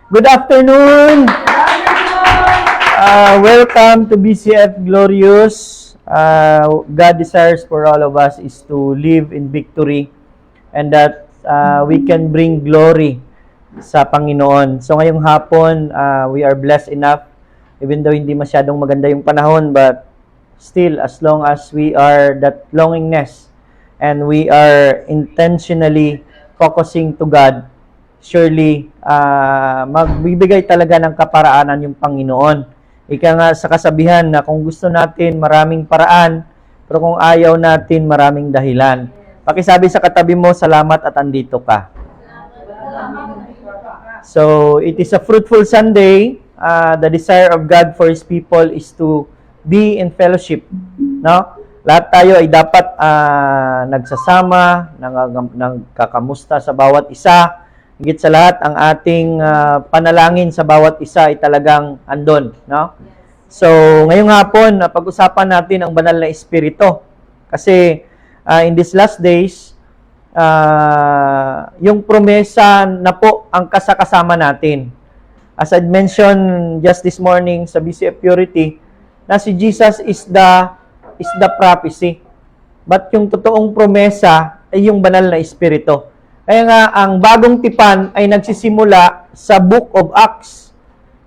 Good afternoon! Welcome to BCF Glorious. God desires for all of us is to live in victory and that we can bring glory sa Panginoon. So ngayong hapon, we are blessed enough, even though hindi masyadong maganda yung panahon, but still, as long as we are that longingness and we are intentionally focusing to God, surely, magbibigay talaga ng kaparaanan yung Panginoon. Ika nga sa kasabihan na kung gusto natin maraming paraan, pero kung ayaw natin maraming dahilan. Pakisabi sa katabi mo, salamat at andito ka. So, it is a fruitful Sunday. The desire of God for His people is to be in fellowship. No? Lahat tayo ay dapat nagsasama, nagkakamusta sa bawat isa. Higit sa lahat, ang ating panalangin sa bawat isa ay talagang andon. No? So, ngayong hapon, pag-usapan natin ang banal na espiritu. Kasi in these last days, yung promesa na po ang kasakasama natin. As I mentioned just this morning sa BCF Purity, na si Jesus is the prophecy. But yung totoong promesa ay yung banal na espiritu. Kaya nga, ang bagong tipan ay nagsisimula sa Book of Acts.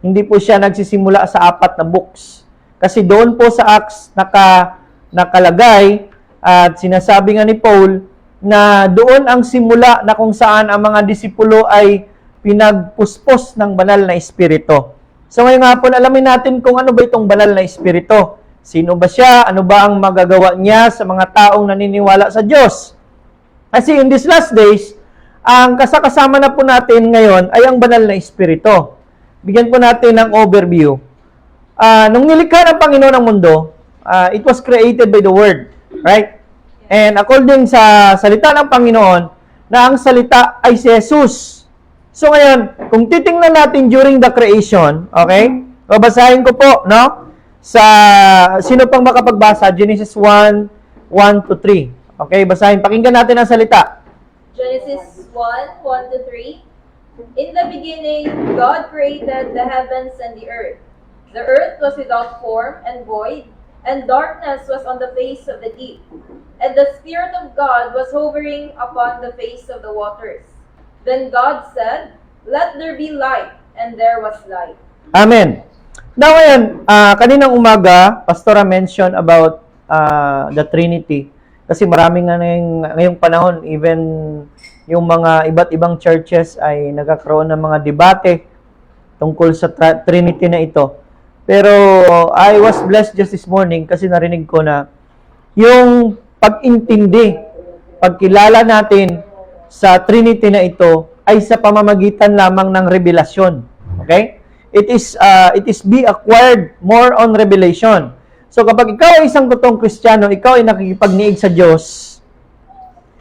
Hindi po siya nagsisimula sa 4 na books. Kasi doon po sa Acts nakalagay at sinasabi nga ni Paul na doon ang simula na kung saan ang mga disipulo ay pinagpuspos ng banal na espiritu. So ngayon nga po, alamin natin kung ano ba itong banal na espiritu. Sino ba siya? Ano ba ang magagawa niya sa mga taong naniniwala sa Diyos? Kasi in these last days, ang kasakasama na po natin ngayon ay ang banal na espiritu. Bigyan po natin ng overview. Nung nilikha ng Panginoon ang mundo, it was created by the Word. Right? And according sa salita ng Panginoon, na ang salita ay si Jesus. So ngayon, kung titingnan natin during the creation, okay? Babasahin ko po, no? Sino pang makapagbasa? Genesis 1, 1-3. Okay, basahin. Pakinggan natin ang salita. Genesis 1, 1-3. In the beginning, God created the heavens and the earth. The earth was without form and void, and darkness was on the face of the deep. And the Spirit of God was hovering upon the face of the waters. Then God said, "Let there be light," and there was light. Amen. Now, ngayon, kaninang umaga, Pastora mentioned about the Trinity. Kasi maraming nga ngayong panahon, even yung mga iba't ibang churches ay nagkakaroon ng mga debate tungkol sa Trinity na ito. Pero I was blessed just this morning kasi narinig ko na yung pag-intindi, pagkilala natin sa Trinity na ito ay sa pamamagitan lamang ng revelasyon. Okay? It is be acquired more on revelation. So kapag ikaw ay isang totoong Kristiyano, ikaw ay nakikipagniig sa Diyos,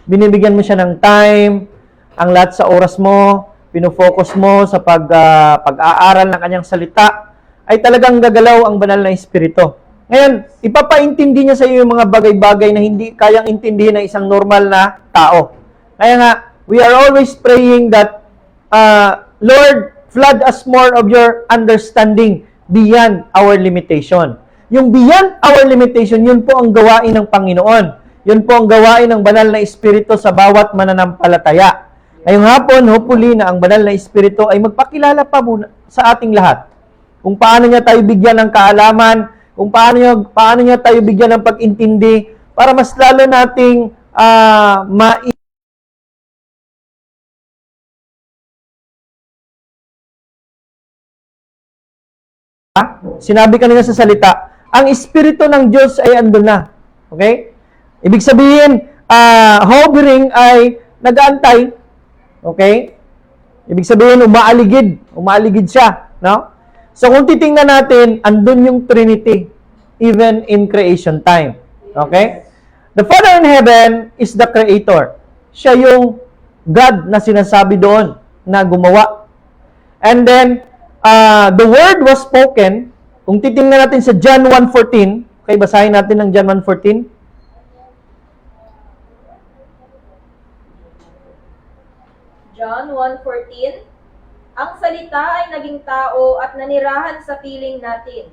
binibigyan mo siya ng time, ang lahat sa oras mo, pinofocus mo sa pag-aaral ng kanyang salita, ay talagang gagalaw ang banal na espiritu. Ngayon, ipapaintindi niya sa iyo yung mga bagay-bagay na hindi kayang intindihin ng isang normal na tao. Kaya nga, we are always praying that, Lord, flood us more of your understanding beyond our limitation. Yung beyond our limitation, yun po ang gawain ng Panginoon. Yun po ang gawain ng banal na espiritu sa bawat mananampalataya. Ngayong hapon, hopefully na ang banal na espiritu ay magpakilala pa muna sa ating lahat. Kung paano niya tayo bigyan ng kaalaman, kung paano niya tayo bigyan ng pag-intindi para mas lalo nating sinabi kanina sa salita, ang espiritu ng Diyos ay andun na. Okay? Ibig sabihin, hovering ay nag-aantay. Okay? Ibig sabihin, umaaligid siya. No? So kung titingnan natin, andun yung Trinity, even in creation time. Okay? The Father in heaven is the Creator. Siya yung God na sinasabi doon na gumawa. And then, the Word was spoken. Kung titingnan natin sa John 1:14, okay, basahin natin ng John 1:14. John 1:14. Ang salita ay naging tao at nanirahan sa piling natin.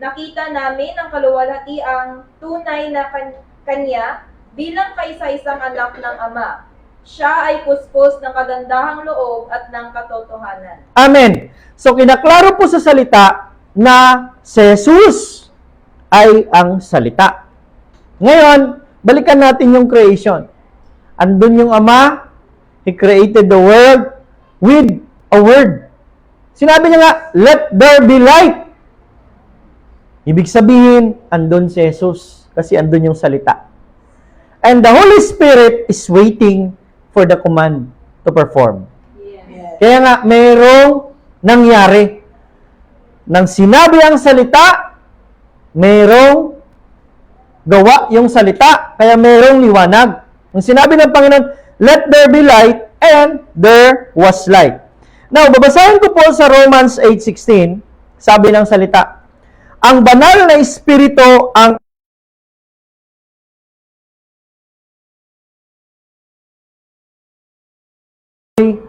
Nakita namin ang kaluwalhatiang tunay na kanya bilang kaisa-isang anak ng Ama. Siya ay puspos ng kagandahang loob at ng katotohanan. Amen. So, kinaklaro po sa salita na si Jesus ay ang salita. Ngayon, balikan natin yung creation. Andun yung Ama, He created the world with a word. Sinabi niya nga, let there be light. Ibig sabihin, andun si Jesus kasi andun yung salita. And the Holy Spirit is waiting for the command to perform. Yes. Kaya nga, mayroong nangyari. Nang sinabi ang salita, mayroong gawa yung salita, kaya mayroong liwanag. Nang sinabi ng Panginoon, let there be light, and there was light. Now, babasahin ko po sa Romans 8:16, sabi ng salita, ang banal na espiritu ang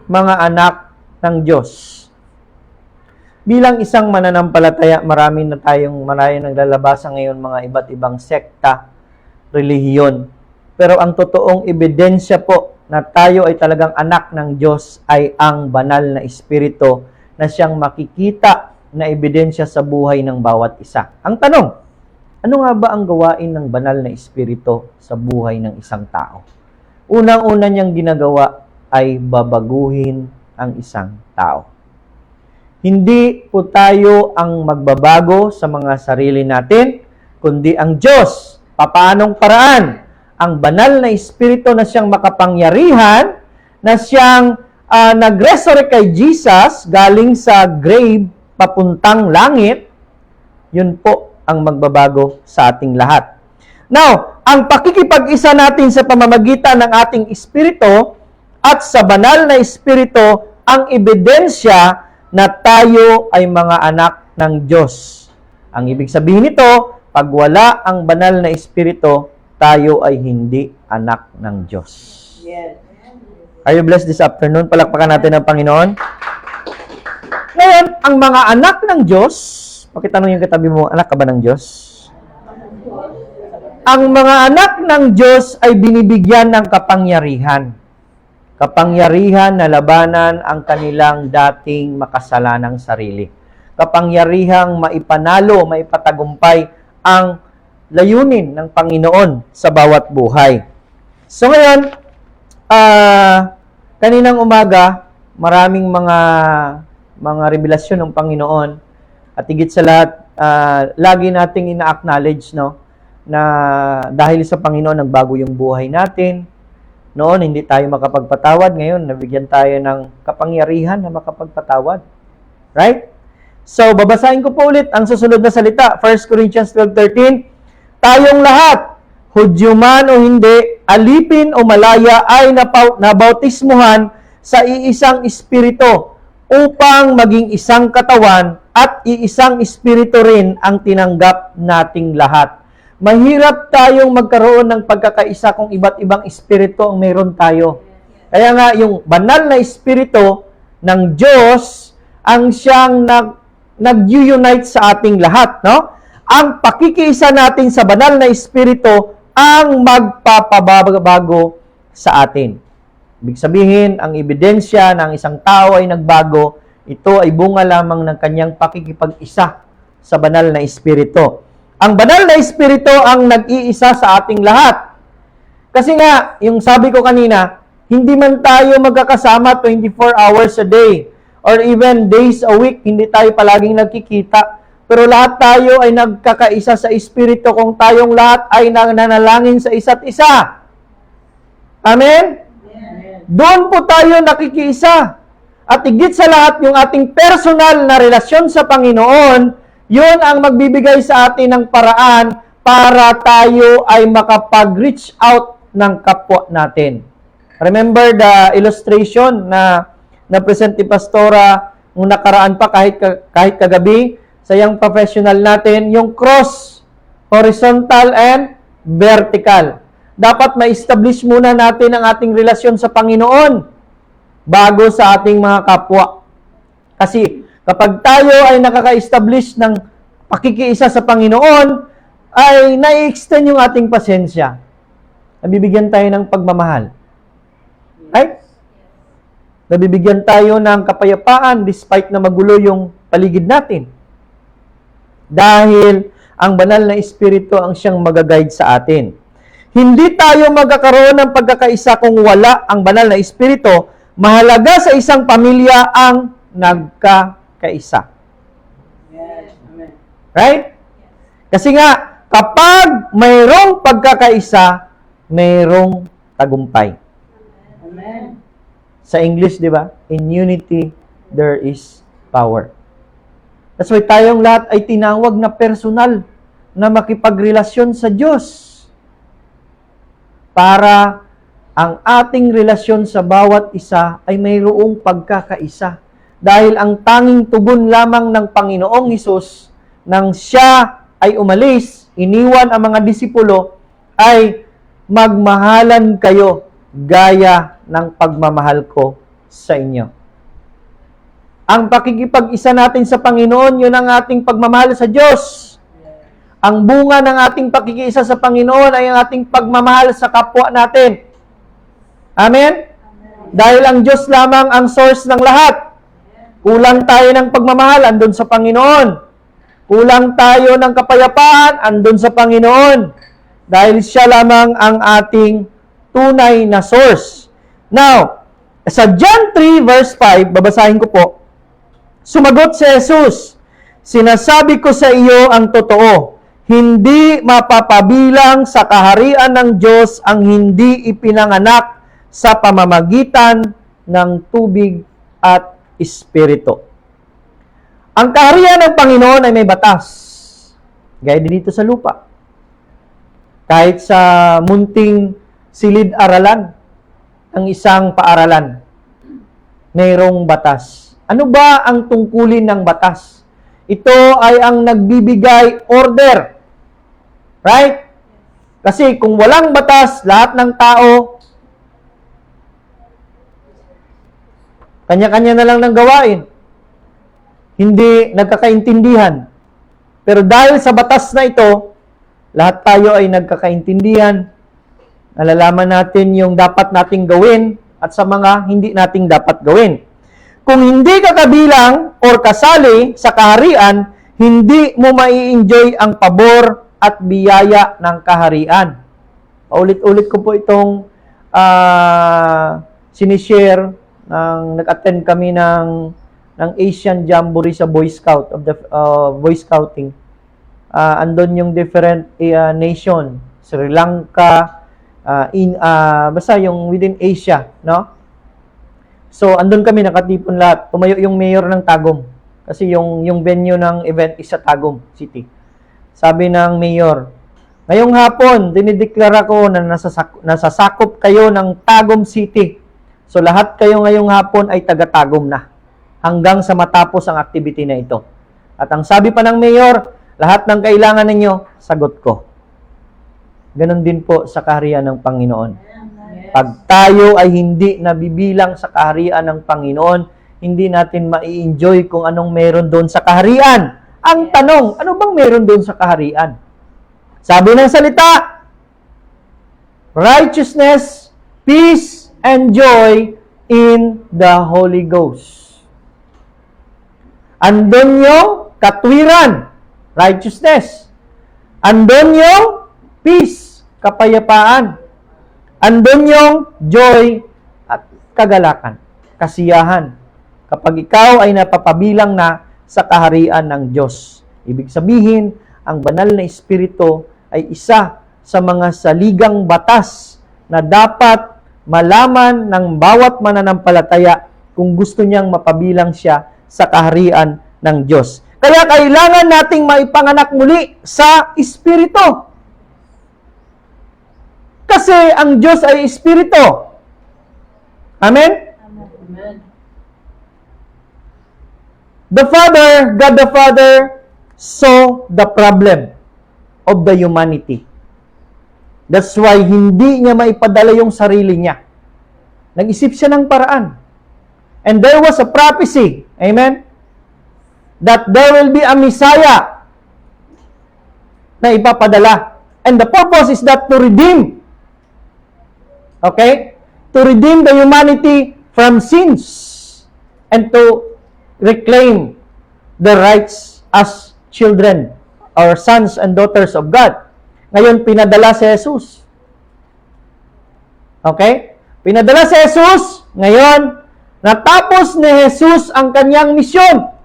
mga anak ng Diyos. Bilang isang mananampalataya, marami naglalabasan ngayon mga iba't ibang sekta, relihiyon. Pero ang totoong ebidensya po na tayo ay talagang anak ng Diyos ay ang banal na espiritu na siyang makikita na ebidensya sa buhay ng bawat isa. Ang tanong, ano nga ba ang gawain ng banal na espiritu sa buhay ng isang tao? Unang-una niyang ginagawa ay babaguhin ang isang tao. Hindi po tayo ang magbabago sa mga sarili natin, kundi ang Diyos. Papaanong paraan? Ang banal na espiritu na siyang makapangyarihan, na siyang nag-resurrect kay Jesus galing sa grave papuntang langit, yun po ang magbabago sa ating lahat. Now, ang pakikipag-isa natin sa pamamagitan ng ating espiritu at sa banal na espiritu ang ebidensya na tayo ay mga anak ng Diyos. Ang ibig sabihin nito, pag wala ang banal na espiritu, tayo ay hindi anak ng Diyos. Yes. Are you blessed this afternoon? Palakpakan natin ang Panginoon. Ngayon, ang mga anak ng Diyos, pakitanong yung katabi mo, anak ka ba ng Diyos? Ang mga anak ng Diyos ay binibigyan ng kapangyarihan. Kapangyarihan na labanan ang kanilang dating makasalanang sarili. Kapangyarihang maipanalo, maipatagumpay ang layunin ng Panginoon sa bawat buhay. So ngayon, kaninang umaga, maraming mga revelasyon ng Panginoon at higit sa lahat, lagi nating ina-acknowledge, no, na dahil sa Panginoon nagbago yung buhay natin. Noon, hindi tayo makapagpatawad. Ngayon, nabigyan tayo ng kapangyarihan na makapagpatawad. Right? So, babasahin ko po ulit ang susunod na salita. 1 Corinthians 12:13. Tayong lahat, Hudyo man o hindi, alipin o malaya, ay nabautismuhan sa iisang espiritu upang maging isang katawan at iisang espiritu rin ang tinanggap nating lahat. Mahirap tayong magkaroon ng pagkakaisa kung iba't ibang espiritu ang meron tayo. Kaya nga, yung banal na espiritu ng Diyos ang siyang nag-unite sa ating lahat, no? Ang pakikiisa natin sa banal na espiritu ang magpapabago sa atin. Ibig sabihin, ang ebidensya ng isang tao ay nagbago, ito ay bunga lamang ng kanyang pakikipag-isa sa banal na espiritu. Ang banal na espiritu ang nag-iisa sa ating lahat. Kasi nga, yung sabi ko kanina, hindi man tayo magkakasama 24 hours a day or even days a week, hindi tayo palaging nagkikita. Pero lahat tayo ay nagkakaisa sa espiritu kung tayong lahat ay nananalangin sa isa't isa. Amen? Doon po tayo nakikiisa. At higit sa lahat, yung ating personal na relasyon sa Panginoon, yun ang magbibigay sa atin ng paraan para tayo ay makapag-reach out ng kapwa natin. Remember the illustration na na-present ni Pastora nung nakaraan pa kahit kagabi sa yung professional natin, yung cross, horizontal and vertical. Dapat ma-establish muna natin ang ating relasyon sa Panginoon bago sa ating mga kapwa. Kasi kapag tayo ay nakaka-establish ng pakikiisa sa Panginoon, ay nai-extend yung ating pasensya. Nabibigyan tayo ng pagmamahal. Right? Nabibigyan tayo ng kapayapaan despite na magulo yung paligid natin. Dahil ang banal na Espiritu ang siyang mag-guide sa atin. Hindi tayo magkakaroon ng pagkakaisa kung wala ang banal na Espiritu. Mahalaga sa isang pamilya ang nagkakaisa. Right? Kasi nga, kapag mayroong pagkakaisa, mayroong tagumpay. Amen. Sa English, di ba? In unity, there is power. That's why tayong lahat ay tinawag na personal na makipagrelasyon sa Diyos. Para ang ating relasyon sa bawat isa ay mayroong pagkakaisa. Dahil ang tanging tugon lamang ng Panginoong Hesus nang siya ay umalis, iniwan ang mga disipulo, ay magmahalan kayo gaya ng pagmamahal ko sa inyo. Ang pakikipag-isa natin sa Panginoon, yun ang ating pagmamahal sa Diyos. Ang bunga ng ating pakikiisa sa Panginoon ay ang ating pagmamahal sa kapwa natin. Amen? Dahil ang Diyos lamang ang source ng lahat. Kulang tayo ng pagmamahal, andun sa Panginoon. Kulang tayo ng kapayapaan, andun sa Panginoon. Dahil siya lamang ang ating tunay na source. Now, sa John 3 verse 5, babasahin ko po, sumagot si Jesus, sinasabi ko sa iyo ang totoo, hindi mapapabilang sa kaharian ng Diyos ang hindi ipinanganak sa pamamagitan ng tubig at Espiritu. Ang kaharian ng Panginoon ay may batas. Gaya din dito sa lupa. Kahit sa munting silid-aralan ng isang paaralan, mayroong batas. Ano ba ang tungkulin ng batas? Ito ay ang nagbibigay order. Right? Kasi kung walang batas, lahat ng tao, kanya-kanya na lang ng gawain. Hindi nagkakaintindihan. Pero dahil sa batas na ito, lahat tayo ay nagkakaintindihan. Nalalaman natin yung dapat nating gawin at sa mga hindi nating dapat gawin. Kung hindi ka kabilang or kasali sa kaharian, hindi mo mai-enjoy ang pabor at biyaya ng kaharian. Paulit-ulit ko po itong sinishare nang nag-attend kami ng Asian Jamboree sa Boy Scout of the Boy Scouting. Andon yung different nation, Sri Lanka, basta yung within Asia, no? So andun kami nakatipon lahat. Tumayo yung mayor ng Tagum kasi yung venue ng event is sa Tagum City. Sabi ng mayor, ngayong hapon dinideklara ko na nasasakop kayo ng Tagum City. So lahat kayo ngayong hapon ay taga-Tagum na hanggang sa matapos ang activity na ito. At ang sabi pa ng mayor, lahat ng kailangan ninyo, sagot ko. Ganon din po sa kaharian ng Panginoon. Pag tayo ay hindi nabibilang sa kaharian ng Panginoon, hindi natin mai-enjoy kung anong meron doon sa kaharian. Ang tanong, ano bang meron doon sa kaharian? Sabi ng salita, righteousness, peace, and joy in the Holy Ghost. Andun yung katwiran, righteousness. Andun yung peace, kapayapaan. Andun yung joy at kagalakan, kasiyahan. Kapag ikaw ay napapabilang na sa kaharian ng Diyos. Ibig sabihin, ang banal na Espiritu ay isa sa mga saligang batas na dapat malaman ng bawat mananampalataya kung gusto niyang mapabilang siya sa kaharian ng Diyos. Kaya kailangan nating maipanganak muli sa Espiritu. Kasi ang Diyos ay Espiritu. Amen? Amen. God the Father, saw the problem of the humanity. That's why hindi niya maipadala yung sarili niya. Nag-isip siya ng paraan. And there was a prophecy, amen, that there will be a Messiah na ipapadala. And the purpose is that to redeem. Okay? To redeem the humanity from sins and to reclaim the rights as children or sons and daughters of God. Ngayon, pinadala si Jesus. Okay? Pinadala si Jesus. Ngayon, natapos ni Jesus ang kanyang misyon.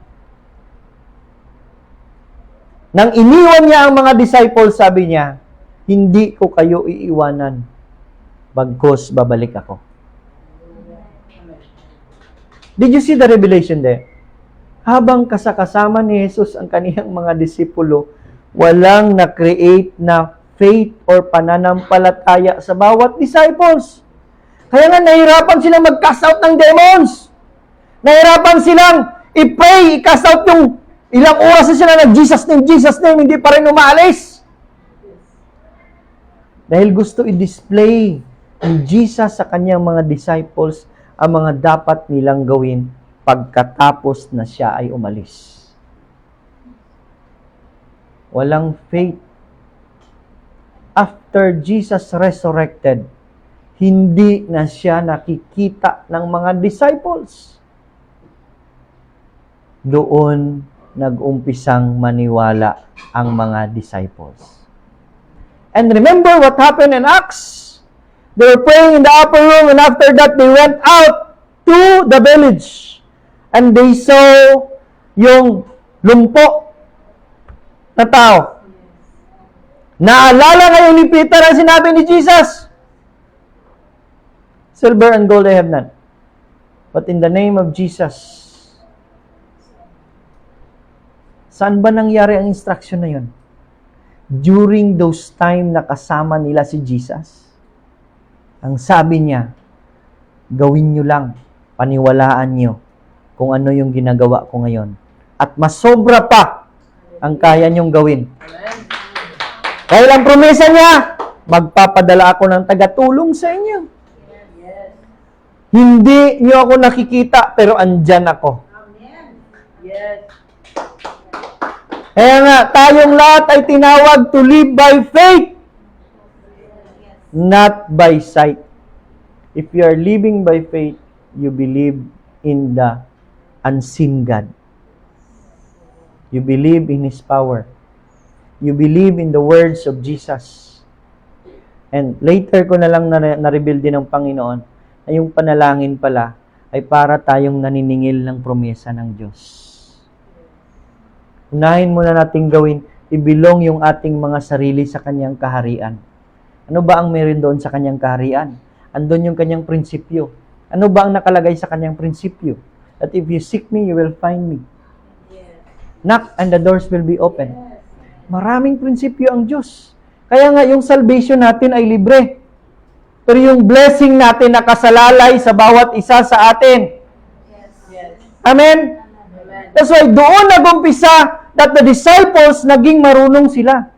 Nang iniwan niya ang mga disciples, sabi niya, hindi ko kayo iiwanan, bagkus babalik ako. Did you see the revelation there? Habang kasakasama ni Jesus ang kaniyang mga disipulo, walang na-create na faith or pananampalataya sa bawat disciples. Kaya nga, nahirapan silang mag-cast out ng demons. Nahirapan silang i-pray, i-cast out yung ilang oras na sila na Jesus name, hindi pa rin umaalis. Dahil gusto i-display ni Jesus sa kanyang mga disciples ang mga dapat nilang gawin pagkatapos na siya ay umalis. Walang faith. After Jesus resurrected, hindi na siya nakikita ng mga disciples. Doon nag-umpisang maniwala ang mga disciples. And remember what happened in Acts? They were praying in the upper room, and after that, they went out to the village. And they saw yung lumpo na tao. Naalala ngayon ni Peter ang sinabi ni Jesus, silver and gold I have none, but in the name of Jesus. Saan ba nangyari ang instruction na yun? During those time na kasama nila si Jesus. Ang sabi niya, gawin nyo lang, paniwalaan nyo kung ano yung ginagawa ko ngayon. At masobra pa ang kaya nyong gawin. Dahil ang promesa niya, magpapadala ako ng tagatulong sa inyo. Hindi nyo ako nakikita, pero andyan ako. Kaya nga, tayong lahat ay tinawag to live by faith, not by sight. If you are living by faith, you believe in the unseen God. You believe in His power. You believe in the words of Jesus. And later ko na lang na-reveal din ng Panginoon na yung panalangin pala ay para tayong naniningil ng promesa ng Diyos. Unahin muna nating gawin, ibilong yung ating mga sarili sa Kanyang kaharian. Ano ba ang meron doon sa Kanyang kaharian? Andun yung Kanyang prinsipyo. Ano ba ang nakalagay sa Kanyang prinsipyo? That if you seek me, you will find me. Knock and the doors will be open. Maraming prinsipyo ang Diyos. Kaya nga yung salvation natin ay libre. Pero yung blessing natin nakasalalay sa bawat isa sa atin. Amen? That's why doon nag-umpisa that the disciples naging marunong sila.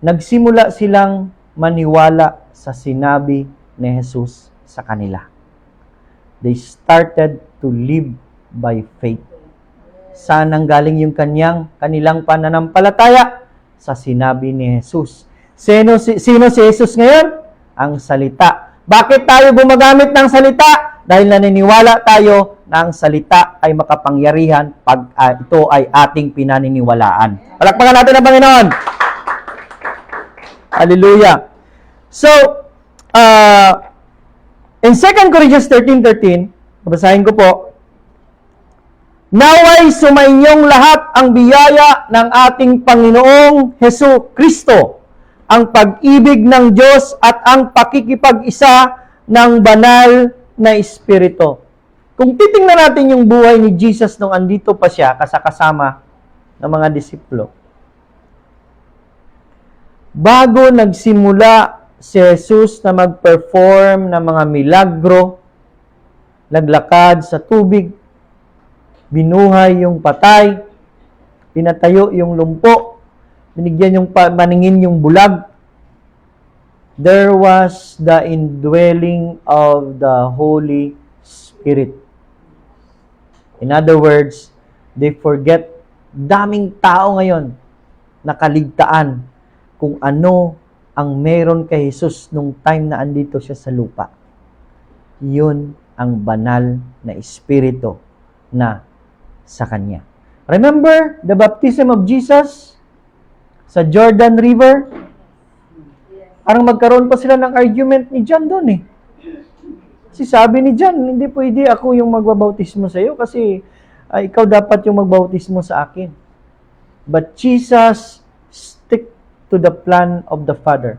Nagsimula silang maniwala sa sinabi ni Jesus sa kanila. They started to live by faith. Saan ang galing yung kanilang pananampalataya? Sa sinabi ni Jesus. Sino si Jesus ngayon? Ang salita. Bakit tayo gumagamit ng salita? Dahil naniniwala tayo na ang salita ay makapangyarihan pag ito ay ating pinaniniwalaan. Palakpakan natin ang Panginoon. Hallelujah. So, in 2 Corinthians 13:13, babasahin ko po, naway sumainyong lahat ang biyaya ng ating Panginoong Hesu Kristo, ang pag-ibig ng Diyos at ang pakikipag-isa ng banal na Espiritu. Kung titingnan natin yung buhay ni Jesus nung andito pa siya, kasama ng mga disipulo, bago nagsimula si Jesus na mag-perform ng mga milagro, naglakad sa tubig, binuhay yung patay, pinatayo yung lumpo, binigyan yung maningin yung bulag, there was the indwelling of the Holy Spirit. In other words, they forget, daming tao ngayon nakaligtaan kung ano ang meron kay Jesus nung time na andito siya sa lupa. Yun ang banal na Espiritu na sa Kanya. Remember the baptism of Jesus sa Jordan River? Parang magkaroon pa sila ng argument ni John doon eh. Kasi sabi ni John, hindi pwede ako yung magbabautismo sa iyo kasi ikaw dapat yung magbautismo sa akin. But Jesus stick to the plan of the Father.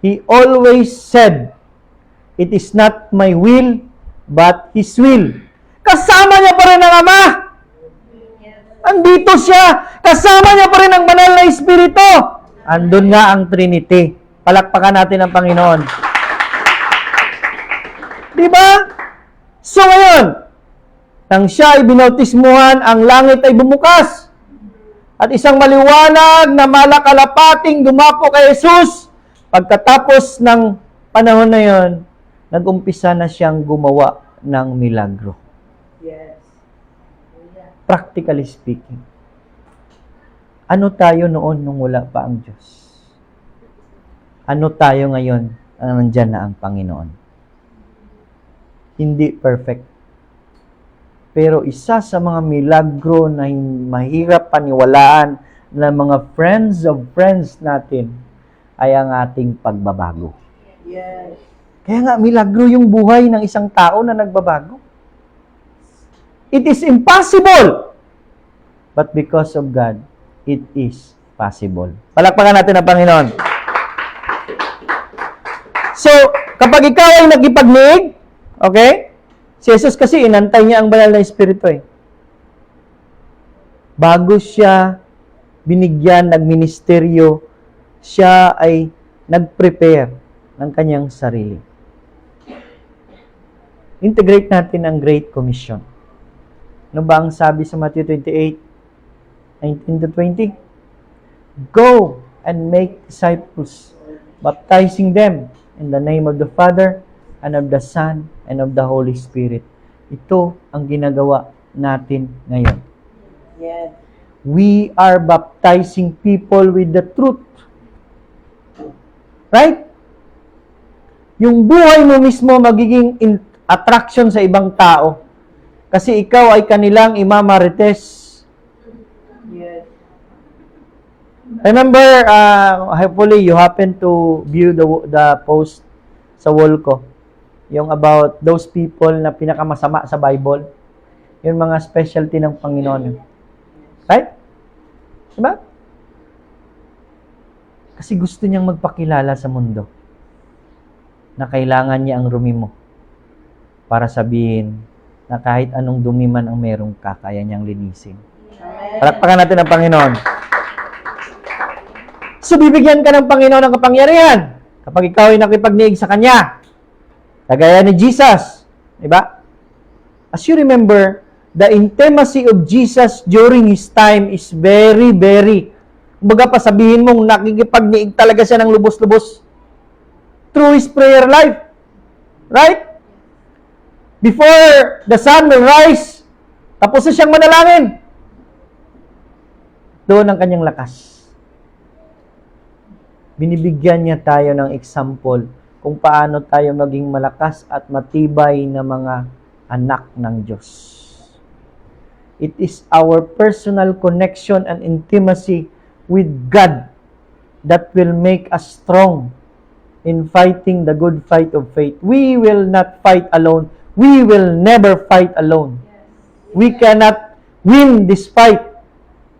He always said, "It is not my will, but His will." Kasama niya pa rin ang Ama. Andito siya. Kasama niya pa rin ang banal na Espiritu. Andun nga ang Trinity. Palakpakan natin ang Panginoon. Diba? So ngayon, nang siya ay binautismuhan, ang langit ay bumukas. At isang maliwanag na malakalapating dumapo kay Jesus. Pagkatapos ng panahon na yon, nag-umpisa na siyang gumawa ng milagro. Yes. Practically speaking. Ano tayo noon nung wala pa ang Diyos? Ano tayo ngayon ang nandyan na ang Panginoon? Hindi perfect. Pero isa sa mga milagro na mahirap paniwalaan ng mga friends of friends natin ay ang ating pagbabago. Yes. Kaya nga, milagro yung buhay ng isang tao na nagbabago. It is impossible. But because of God, it is possible. Palakpakan natin ang Panginoon. So, kapag ikaw ay nagipagnig, okay? Si Jesus kasi inantay niya ang banal na Espiritu eh. Bago siya binigyan, nagministeryo, siya ay nag-prepare ng kanyang sarili. Integrate natin ang Great Commission. Ano ba ang sabi sa Matthew 28:19-20? Go and make disciples, baptizing them in the name of the Father, and of the Son, and of the Holy Spirit. Ito ang ginagawa natin ngayon. Yes. We are baptizing people with the truth. Right? Yung buhay mo mismo magiging attraction sa ibang tao. Kasi ikaw ay kanilang imamarites. Yes. Remember, hopefully you happen to view the post sa wall ko. Yung about those people na pinakamasama sa Bible. Yung mga specialty ng Panginoon. Right? Diba? Kasi gusto niyang magpakilala sa mundo na kailangan niya ang rumi mo para sabihin na kahit anong dumi man ang merong ka, kaya niyang linisin. Amen. Palakpakan natin ang Panginoon. So, bibigyan ka ng Panginoon ng kapangyarihan kapag ikaw ay nakipagniig sa Kanya. Kagaya ni Jesus. Diba? As you remember, the intimacy of Jesus during His time is very, very, kumbaga pa sabihin mong nakikipagniig talaga siya ng lubos-lubos through His prayer life. Right? Before the sun will rise, tapos na siyang manalangin. Doon ang kanyang lakas. Binibigyan niya tayo ng example kung paano tayo maging malakas at matibay na mga anak ng Diyos. It is our personal connection and intimacy with God that will make us strong in fighting the good fight of faith. We will not fight alone. We will never fight alone. We cannot win this fight.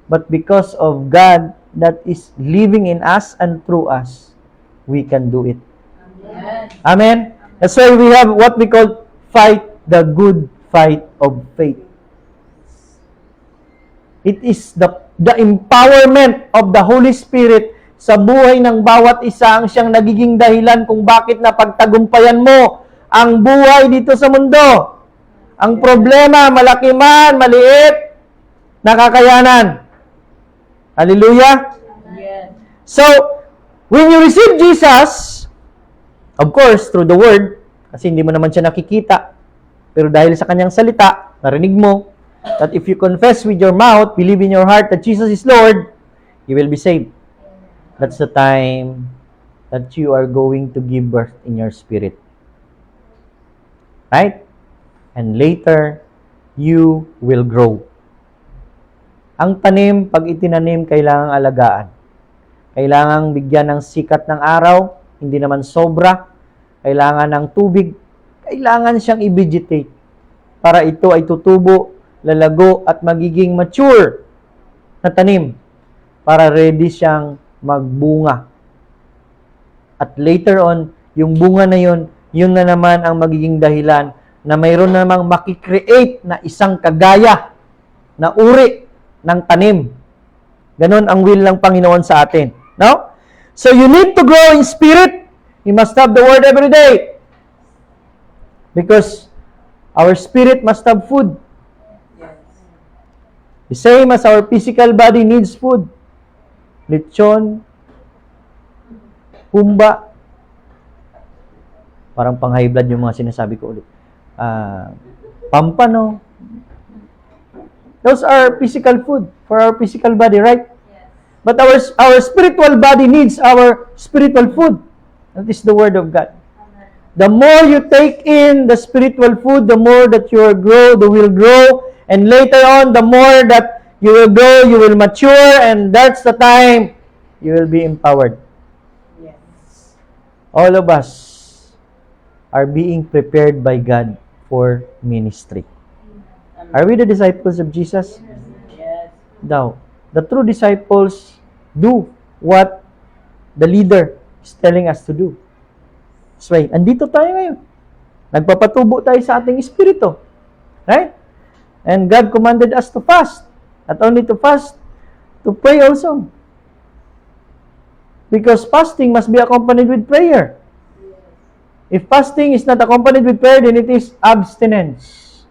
But because of God that is living in us and through us, we can do it. Amen. Amen? That's why we have what we call fight the good fight of faith. It is the empowerment of the Holy Spirit sa buhay ng bawat isa ang siyang nagiging dahilan kung bakit napagtagumpayan mo ang buhay dito sa mundo. Ang problema, malaki man, maliit, nakakayanan. Hallelujah? Yes. So, when you receive Jesus, of course, through the Word, kasi hindi mo naman siya nakikita, Pero dahil sa kanyang salita, narinig mo, that if you confess with your mouth, believe in your heart that Jesus is Lord, you will be saved. That's the time that you are going to give birth in your spirit. Right? And later, you will grow. Ang tanim, pag itinanim, kailangang alagaan. Kailangang bigyan ng sikat ng araw, hindi naman sobra. Kailangan ng tubig. Kailangan siyang i-vegetate para ito ay tutubo, lalago, at magiging mature na tanim para ready siyang magbunga. At later on, yung bunga na yun na naman ang magiging dahilan na mayroon namang makikreate na isang kagaya na uri ng tanim. Ganon ang will ng Panginoon sa atin. No? So you need to grow in spirit. You must have the word every day. Because our spirit must have food. The same as our physical body needs food. Lechon, humba. Parang pang high blood yung mga sinasabi ko ulit. Pampano. Those are physical food for our physical body, right? Yes. But our spiritual body needs our spiritual food. That is the Word of God. Amen. The more you take in the spiritual food, the more that you will grow. And later on, the more that you will grow, you will mature, and that's the time you will be empowered. Yes. All of us are being prepared by God for ministry. Are we the disciples of Jesus? Yes. Now, the true disciples do what the leader is telling us to do. That's why, andito tayo ngayon. Nagpapatubo tayo sa ating espiritu. Right? And God commanded us to fast. Not only to fast, to pray also. Because fasting must be accompanied with prayer. If fasting is not accompanied with prayer, then it is abstinence.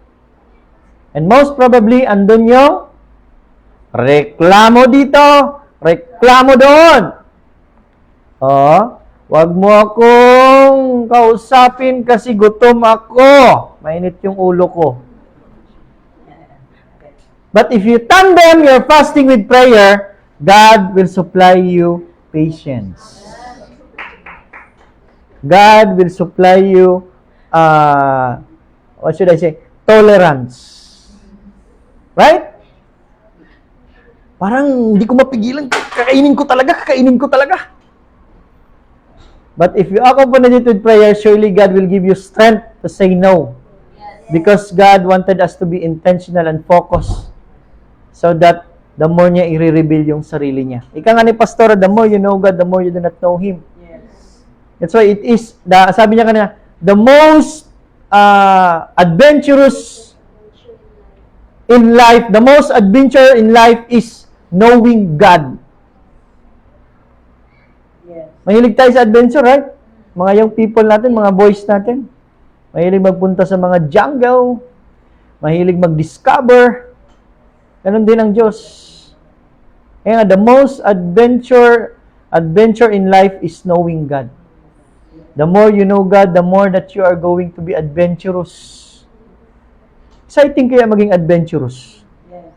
And most probably, andun yung reklamo dito, reklamo doon. Wag mo akong kausapin kasi gutom ako. Mainit yung ulo ko. But if you tandem your fasting with prayer, God will supply you patience. God will supply you, what should I say? Tolerance. Right? Parang hindi ko mapigilan. Kakainin ko talaga. But if you accompany it with prayer, surely God will give you strength to say no. Because God wanted us to be intentional and focused. So that the more niya i-reveal yung sarili niya. Ika nga ni Pastor, the more you know God, the more you do not know Him. Yes. That's why it is, sabi niya kanina, the most adventurous in life, the most adventure in life is knowing God. Yes. Mahilig tayo sa adventure, right? Mga young people natin, mga boys natin. Mahilig magpunta sa mga jungle. Mahilig mag-discover. Ganon din ang Diyos. Kaya the most adventure in life is knowing God. The more you know God, the more that you are going to be adventurous. Exciting kaya maging adventurous. Yes.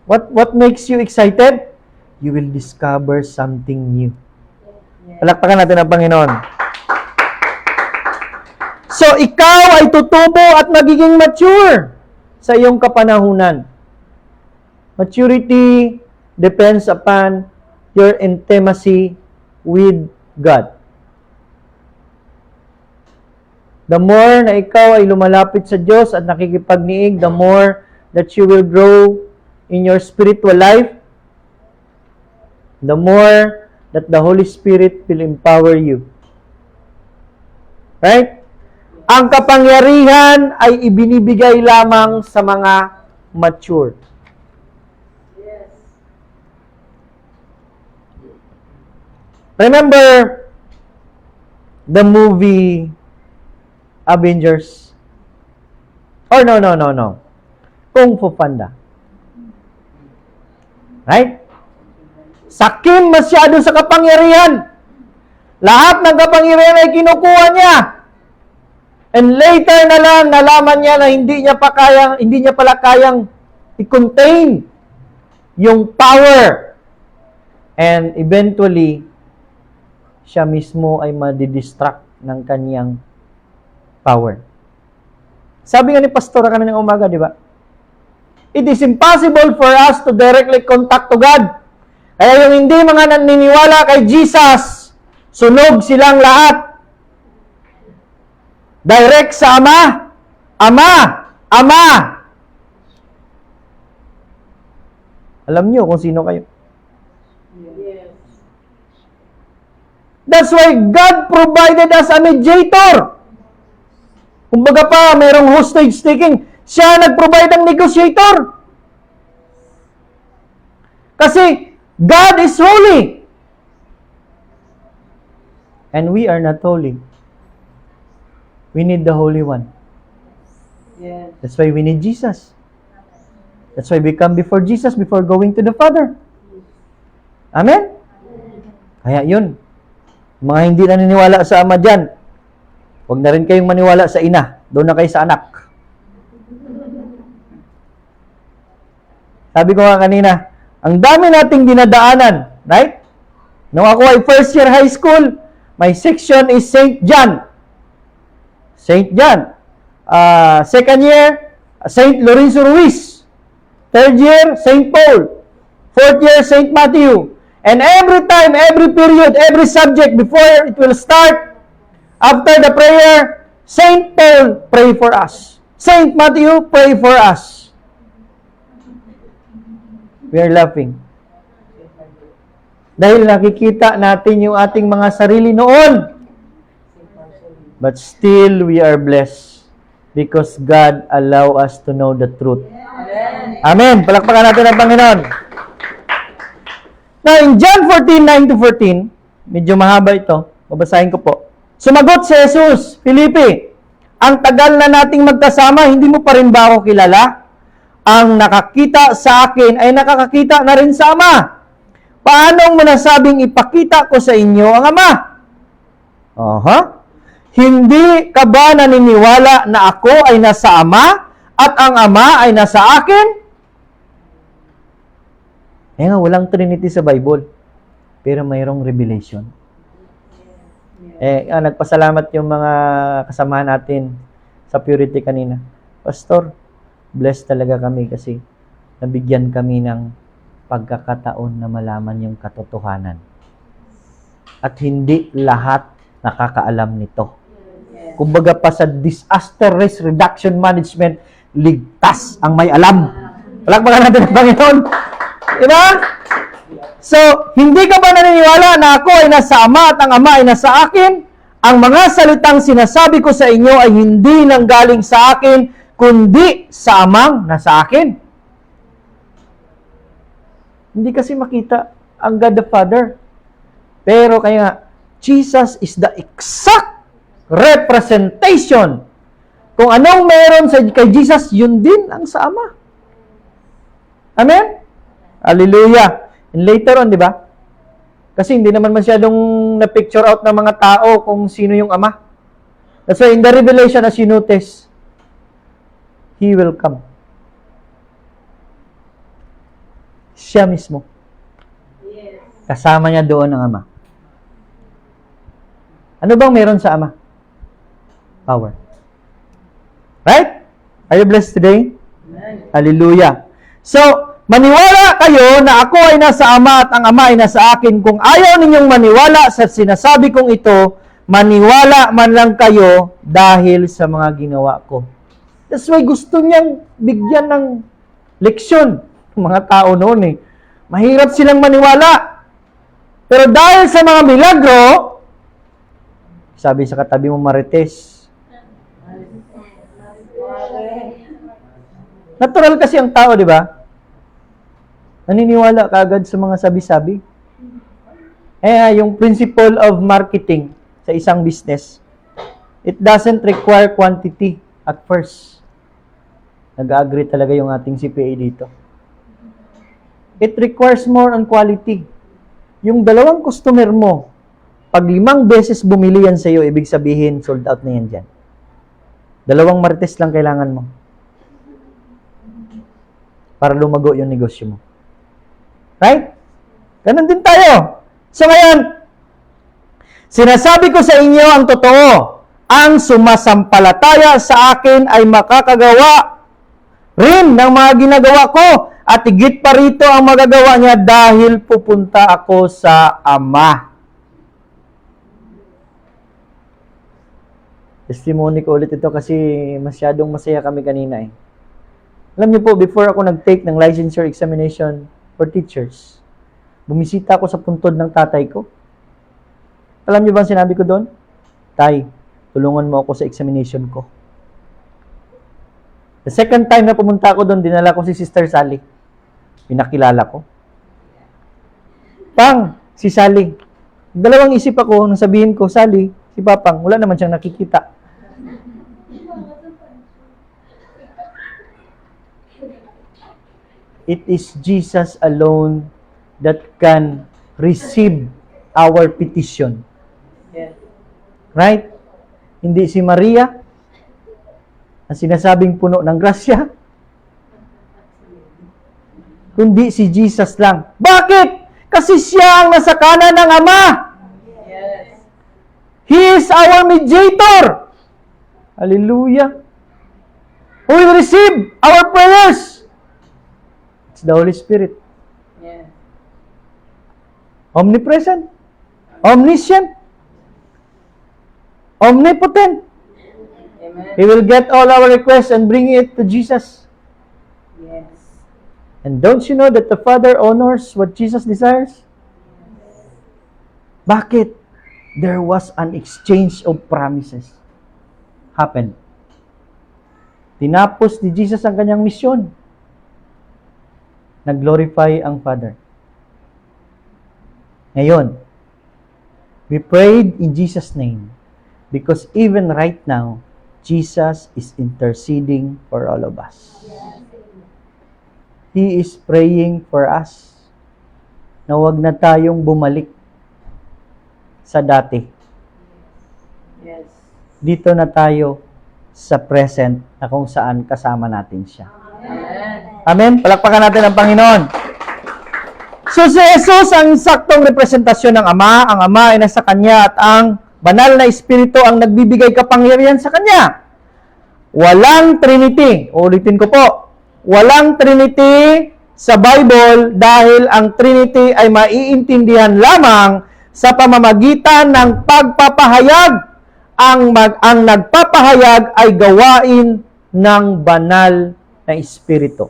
What makes you excited? You will discover something new. Yes. Palakpakan natin ang Panginoon. So, ikaw ay tutubo at magiging mature sa iyong kapanahunan. Maturity depends upon your intimacy with God. The more na ikaw ay lumalapit sa Diyos at nakikipagniig, the more that you will grow in your spiritual life, the more that the Holy Spirit will empower you. Right? Ang kapangyarihan ay ibinibigay lamang sa mga mature. Yes. Remember the movie Avengers? Or no. Kung Fu Panda. Right? Sakim masyado sa kapangyarihan. Lahat ng kapangyarihan ay kinukuha niya. And later na lang, nalaman niya na hindi niya pala kayang i-contain yung power. And eventually, siya mismo ay madidistract ng kanyang power. Sabi nga ni Pastora kanina umaga, di ba? It is impossible for us to directly contact to God. Kaya yung hindi mga naniniwala kay Jesus, sunog silang lahat. Direct sa Ama. Ama! Ama! Alam niyo kung sino kayo. Yes. That's why God provided us a mediator. Kumbaga pa, mayroong hostage taking. Siya nag-provide ng negotiator. Kasi God is holy. And we are not holy. We need the Holy One. Yes. That's why we need Jesus. That's why we come before Jesus before going to the Father. Amen? Kaya yun. Mga hindi naniniwala sa Ama dyan, huwag na rin kayong maniwala sa Ina. Doon na kayo sa anak. Sabi ko nga kanina, ang dami nating dinadaanan, right? Nung ako ay first year high school, my section is St. John. St. John. Second year, St. Lorenzo Ruiz. Third year, St. Paul. Fourth year, St. Matthew. And every time, every period, every subject, before it will start, after the prayer, St. Paul, pray for us. St. Matthew, pray for us. We are laughing. Dahil nakikita natin yung ating mga sarili noon. But still, we are blessed because God allow us to know the truth. Amen. Palakpakan natin ang Panginoon. Now, in John 14:9-14, medyo mahaba ito. Babasahin ko po. Sumagot si Jesus, Felipe, ang tagal na nating magkasama, hindi mo pa rin ba ako kilala? Ang nakakita sa akin ay nakakakita na rin sa Ama. Paano mo nasabing ipakita ko sa inyo ang Ama? Hindi ka ba naniniwala na ako ay nasa Ama at ang Ama ay nasa akin? Walang Trinity sa Bible. Pero mayroong revelation. Nagpasalamat yung mga kasamahan natin sa purity kanina. Pastor, blessed talaga kami kasi nabigyan kami ng pagkakataon na malaman yung katotohanan. At hindi lahat nakakaalam nito. Kumbaga pa sa disaster risk reduction management, ligtas ang may alam. Palakpakan natin ang Panginoon. Diba? So, hindi ka ba naniniwala na ako ay nasa Ama at ang Ama ay nasa akin? Ang mga salitang sinasabi ko sa inyo ay hindi nanggaling sa akin, kundi sa Amang nasa akin. Hindi kasi makita ang God the Father. Pero kaya Jesus is the exact representation. Kung anong meron kay Jesus, yun din ang sa Ama. Amen? Hallelujah. And later on, di ba? Kasi hindi naman masyadong na-picture out ng mga tao kung sino yung Ama. That's why in the Revelation, as you notice, He will come. Siya mismo. Yes. Kasama niya doon ang Ama. Ano bang meron sa Ama? Power. Right? Are you blessed today? Amen. Hallelujah. So, maniwala kayo na ako ay nasa Ama at ang Ama ay nasa akin. Kung ayaw ninyong maniwala sa sinasabi kong ito, maniwala man lang kayo dahil sa mga ginawa ko. That's why gusto niyang bigyan ng leksyon mga tao noon eh. Mahirap silang maniwala. Pero dahil sa mga milagro, sabi sa katabi mo, Marites, natural kasi ang tao, di ba? Naniniwala kaagad sa mga sabi-sabi. Yung principle of marketing sa isang business, it doesn't require quantity at first. Nag-agree talaga yung ating CPA dito. It requires more on quality. Yung 2 customer mo, pag 5 beses bumili yan sa'yo, ibig sabihin, sold out na yan dyan. 2 Martes lang kailangan mo para lumago yung negosyo mo. Right? Ganun din tayo. So ngayon, sinasabi ko sa inyo ang totoo. Ang sumasampalataya sa akin ay makakagawa rin ng mga ginagawa ko. At higit pa rito ang magagawa niya dahil pupunta ako sa Ama. Testimony ko ulit ito kasi masyadong masaya kami kanina eh. Alam niyo po, before ako nag-take ng licensure examination for teachers, bumisita ako sa puntod ng tatay ko. Alam niyo ba ang sinabi ko doon? Tay, tulungan mo ako sa examination ko. The second time na pumunta ako doon, dinala ko si Sister Sally. Pinakilala ko. Pang, si Sally. Dalawang isip ako nang sabihin ko, Sally, si Papang, wala naman siyang nakikita. It is Jesus alone that can receive our petition. Yes. Right? Hindi si Maria, ang sinasabing puno ng grasya, kundi si Jesus lang. Bakit? Kasi siya ang nasa kanan ng Ama. Yes. He is our mediator. Hallelujah. Who will receive our prayers? It's the Holy Spirit. Yes. Omnipresent, omniscient, omnipotent. Amen. He will get all our requests and bring it to Jesus. Yes. And don't you know that the Father honors what Jesus desires? Bakit? There was an exchange of promises. Happened. Tinapos ni Jesus ang kanyang misyon. Nag-glorify ang Father. Ngayon, we prayed in Jesus' name because even right now, Jesus is interceding for all of us. He is praying for us na huwag na tayong bumalik sa dati. Yes. Dito na tayo sa present na kung saan kasama natin siya. Amen. Amen? Palakpakan natin ang Panginoon. So si Jesus ang saktong representasyon ng Ama. Ang Ama ay nasa Kanya at ang banal na Espiritu ang nagbibigay kapangyarihan sa Kanya. Walang Trinity. Ulitin ko po. Walang Trinity sa Bible dahil ang Trinity ay maiintindihan lamang sa pamamagitan ng pagpapahayag. Ang nagpapahayag ay gawain ng banal na Espiritu.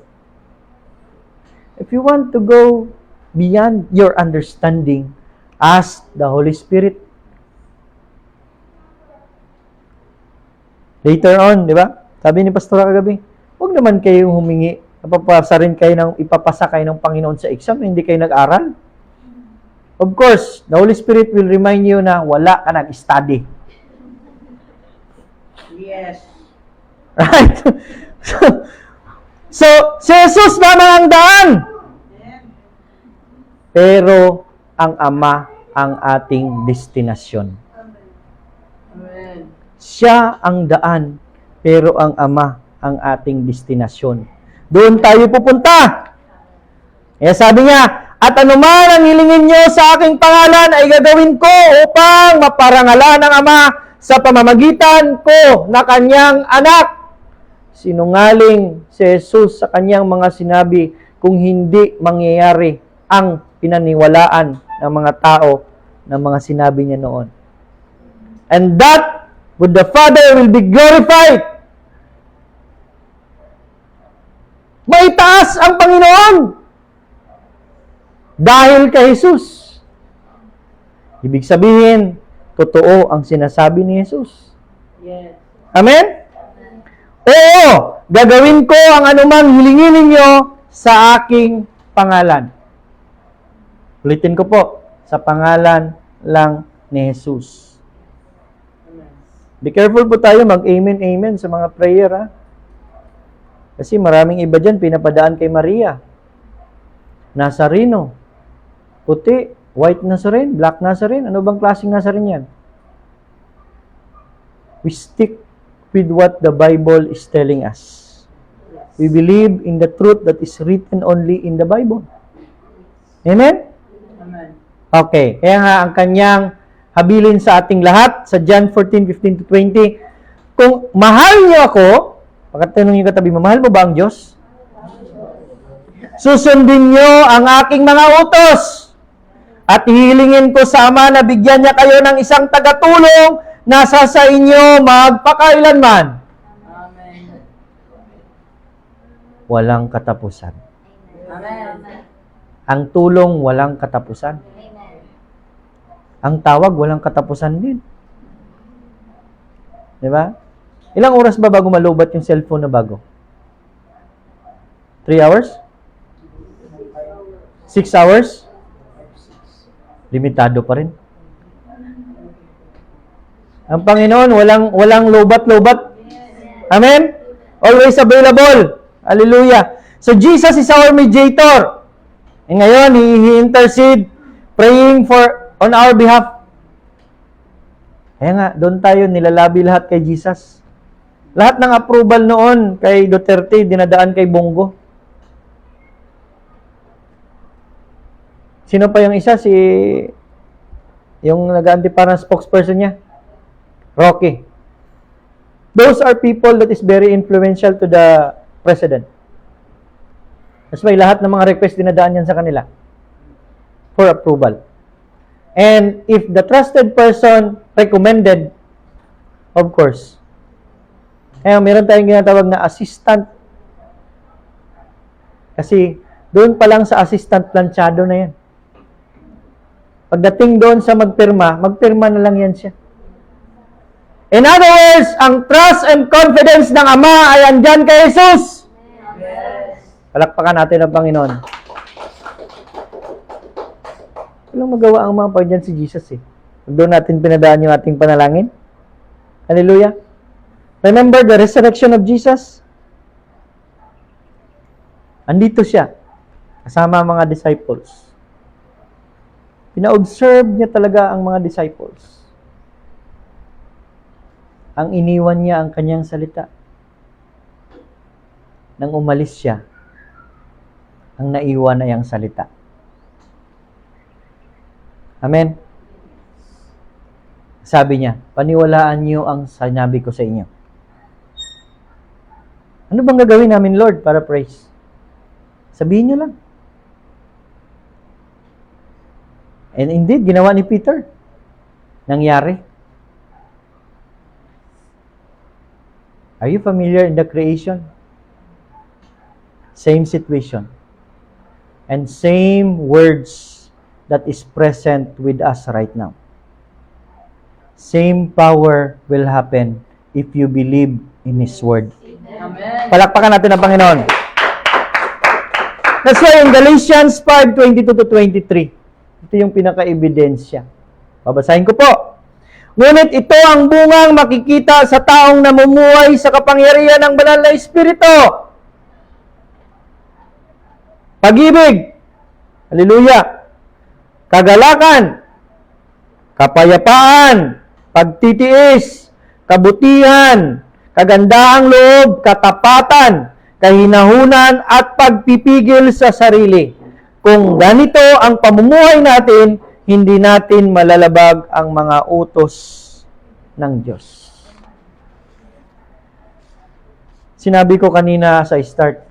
If you want to go beyond your understanding, ask the Holy Spirit. Later on, di ba? Sabi ni Pastor kagabi, huwag naman kayong humingi, napapasa rin kayo ipapasa kayo ng Panginoon sa exam, hindi kayo nag-aral. Of course, the Holy Spirit will remind you na wala ka nag-study. Yes. Right? So, si Jesus naman ang daan. Pero, ang Ama ang ating destinasyon. Amen. Siya ang daan, pero ang Ama ang ating destinasyon. Doon tayo pupunta. Kaya sabi niya, at anuman ang hilingin niyo sa aking pangalan ay gagawin ko upang maparangalan ng Ama sa pamamagitan ko na kanyang anak. Sinungaling si Jesus sa kanyang mga sinabi kung hindi mangyayari ang pinaniwalaan ng mga tao ng mga sinabi niya noon. And that with the Father will be glorified. Maitaas ang Panginoon dahil kay Jesus. Ibig sabihin, totoo ang sinasabi ni Jesus. Yes. Amen? Oo, gagawin ko ang anumang hilingin ninyo sa aking pangalan. Ulitin ko po, sa pangalan lang ni Jesus. Amen. Be careful po tayo mag-amen, amen sa mga prayer, ha? Kasi maraming iba dyan, pinapadaan kay Maria. Nazareno. Puti, white Nazarene, black Nazarene. Ano bang klaseng Nazarene yan? We with what the Bible is telling us. We believe in the truth that is written only in the Bible. Amen? Amen. Okay. Kaya nga, ang kanyang habilin sa ating lahat, sa John 14:15-20, kung mahal niyo ako, pagkatanong yung katabi mo, mahal mo ba ang Diyos? Susundin niyo ang aking mga utos. At hihilingin ko sa Ama na bigyan niya kayo ng isang tagatulong na sa inyo magpakailanman. Amen. Walang katapusan. Amen. Ang tulong, walang katapusan. Ang tawag, walang katapusan din. Di ba? Ilang oras ba bago malubat yung cellphone na bago? 3 hours? 6 hours? Limitado pa rin. Ang Panginoon, walang lobat-lobat. Amen? Always available. Hallelujah. So, Jesus is our mediator. E ngayon, He intercede, praying on our behalf. Kaya nga, doon tayo nilalabi lahat kay Jesus. Lahat ng approval noon kay Duterte, dinadaan kay Bongo. Sino pa yung isa? Yung nag-aantay parang spokesperson niya? Rocky. Those are people that is very influential to the president. That's why lahat ng mga request dinadaan yan sa kanila for approval. And if the trusted person recommended, of course, meron tayong ginatawag na assistant. Kasi doon pa lang sa assistant, planchado na yan. Pagdating doon sa magpirma na lang yan siya. In other words, ang trust and confidence ng Ama ay andyan kay Jesus. Yes. Palakpakan natin ang Panginoon. Walang magawa ang mga pagdyan si Jesus eh. Doon natin pinadaan yung ating panalangin. Hallelujah. Remember the resurrection of Jesus? Andito siya. Kasama ang mga disciples. Pina-observe niya talaga ang mga disciples. Ang iniwan niya ang kanyang salita. Nang umalis siya, ang naiwan ay ang salita. Amen? Sabi niya, paniwalaan niyo ang sinabi ko sa inyo. Ano bang gagawin namin, Lord, para praise? Sabihin niyo lang. And indeed, ginawa ni Peter. Nangyari. Are you familiar in the creation? Same situation. And same words that is present with us right now. Same power will happen if you believe in His Word. Amen. Palakpakan natin ang Panginoon. That's why in Galatians 5:22-23, ito yung pinaka-ebidensya. Babasahin ko po. Ngunit ito ang bungang makikita sa taong namumuhay sa kapangyarihan ng Banal na Espiritu. Pag-ibig. Hallelujah. Kagalakan. Kapayapaan. Pagtitiis. Kabutihan. Kagandaang loob. Katapatan. Kahinahunan at pagpipigil sa sarili. Kung ganito ang pamumuhay natin, hindi natin malalabag ang mga utos ng Diyos. Sinabi ko kanina sa start,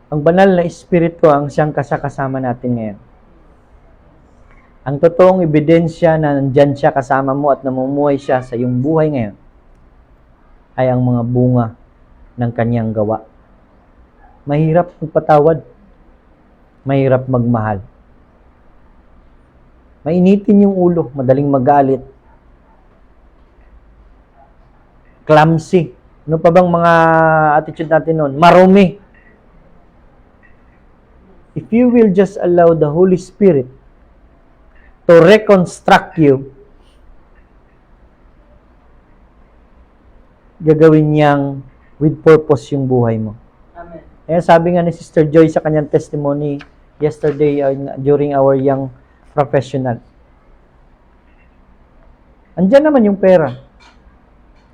ang banal na Espiritu ang siyang kasama natin ngayon. Ang totoong ebidensya na nandyan siya kasama mo at namumuhay siya sa iyong buhay ngayon ay ang mga bunga ng kanyang gawa. Mahirap magpatawad. Mahirap magmahal. Mainitin yung ulo, madaling magalit. Clumsy. Ano pa bang mga attitude natin noon? Marumi. If you will just allow the Holy Spirit to reconstruct you, gagawin niyang with purpose yung buhay mo. Amen. Kaya sabi nga ni Sister Joy sa kanyang testimony yesterday during our young professional. Andyan naman yung pera.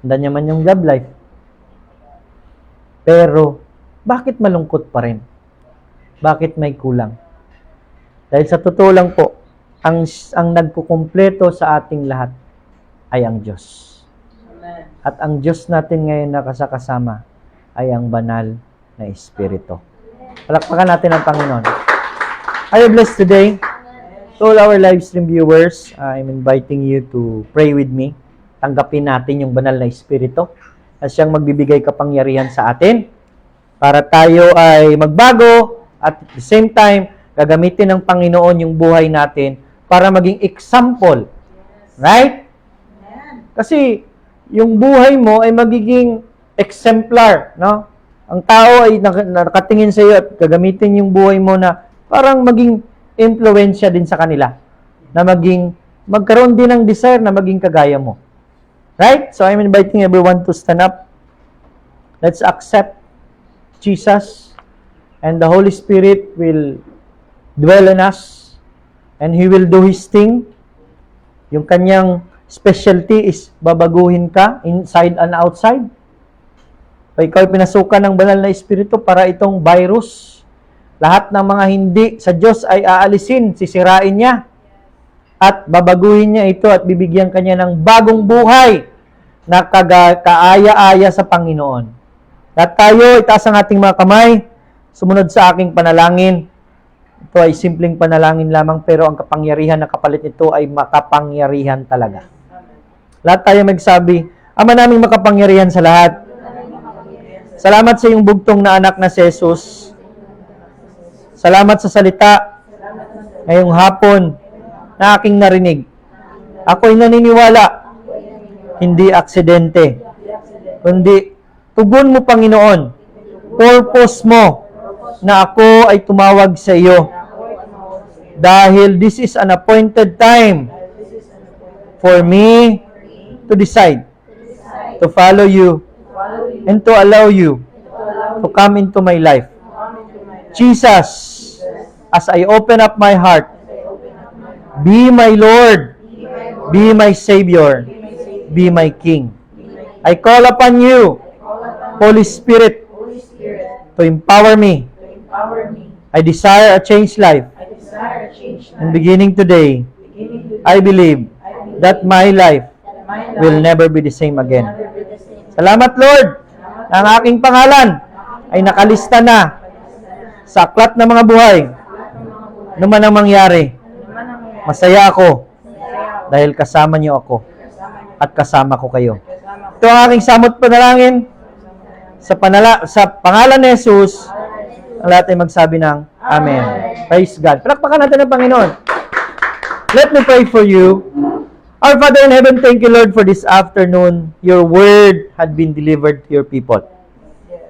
Ganda naman yung job life. Pero, bakit malungkot pa rin? Bakit may kulang? Dahil sa totoo lang po, ang nagkukumpleto sa ating lahat ay ang Diyos. Amen. At ang Diyos natin ngayon na kasama ay ang banal na Espiritu. Palakpakan natin ang Panginoon. Are you blessed today? To all our live stream viewers, I'm inviting you to pray with me. Tanggapin natin yung banal na Espiritu at siyang magbibigay kapangyarihan sa atin para tayo ay magbago at at the same time, gagamitin ng Panginoon yung buhay natin para maging example. Right? Kasi yung buhay mo ay magiging exemplar, no? Ang tao ay nakatingin sa iyo at gagamitin yung buhay mo na parang maging impluwensya din sa kanila. Na magkaroon din ng desire na maging kagaya mo. Right? So I'm inviting everyone to stand up. Let's accept Jesus, and the Holy Spirit will dwell in us, and He will do His thing. Yung kanyang specialty is babaguhin ka inside and outside. So, ikaw pinasukan ng banal na Espiritu para itong virus. Lahat ng mga hindi sa Diyos ay aalisin, sisirain niya. At babaguhin niya ito at bibigyan kanya ng bagong buhay na kaaya-aya sa Panginoon. At tayo, itaas ang ating mga kamay, sumunod sa aking panalangin. Ito ay simpleng panalangin lamang, pero ang kapangyarihan na kapalit nito ay makapangyarihan talaga. Lahat tayo magsabi, Ama naming makapangyarihan sa lahat. Salamat sa iyong bugtong na anak na si Jesus. Salamat sa salita ngayong hapon na aking narinig. Ako'y naniniwala, hindi aksidente, kundi tugon mo, Panginoon, purpose mo na ako ay tumawag sa iyo. Dahil this is an appointed time for me to decide to follow you and to allow you to come into my life. Jesus, as I open up my heart, be my Lord, be my Savior, be my King. I call upon you, Holy Spirit, to empower me. I desire a changed life. And beginning today, I believe that my life will never be the same again. Salamat, Lord, na ang aking pangalan ay nakalista na sa aklat ng mga buhay. Ano man ang mangyari, masaya ako dahil kasama niyo ako at kasama ko kayo. Ito ang aking samot panalangin sa pangalan ni Jesus. Ang lahat ay magsabi ng Amen. Praise God. Palakpakan natin ang Panginoon. Let me pray for you. Our Father in heaven, thank you, Lord, for this afternoon. Your word had been delivered to your people.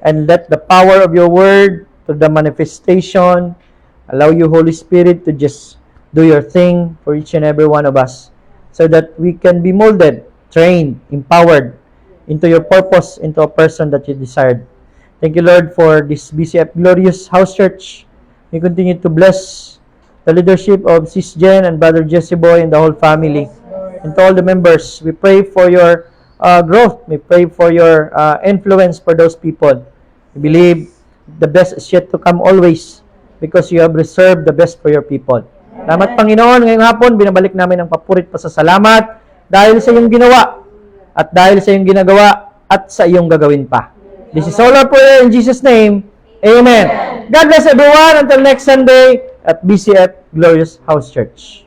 And let the power of your word to the manifestation allow you, Holy Spirit, to just do your thing for each and every one of us so that we can be molded, trained, empowered into your purpose, into a person that you desired. Thank you, Lord, for this BCF Glorious House Church. We continue to bless the leadership of Sis Jen and Brother Jesse Boy and the whole family. And to all the members, we pray for your growth. We pray for your influence for those people. We believe the best is yet to come always because you have reserved the best for your people. Salamat, Panginoon. Ngayong hapon, binabalik namin ang papurit pasasalamat dahil sa iyong ginawa at dahil sa iyong ginagawa at sa iyong gagawin pa. This is all our prayer in Jesus' name. Amen. God bless everyone. Until next Sunday at BCF Glorious House Church.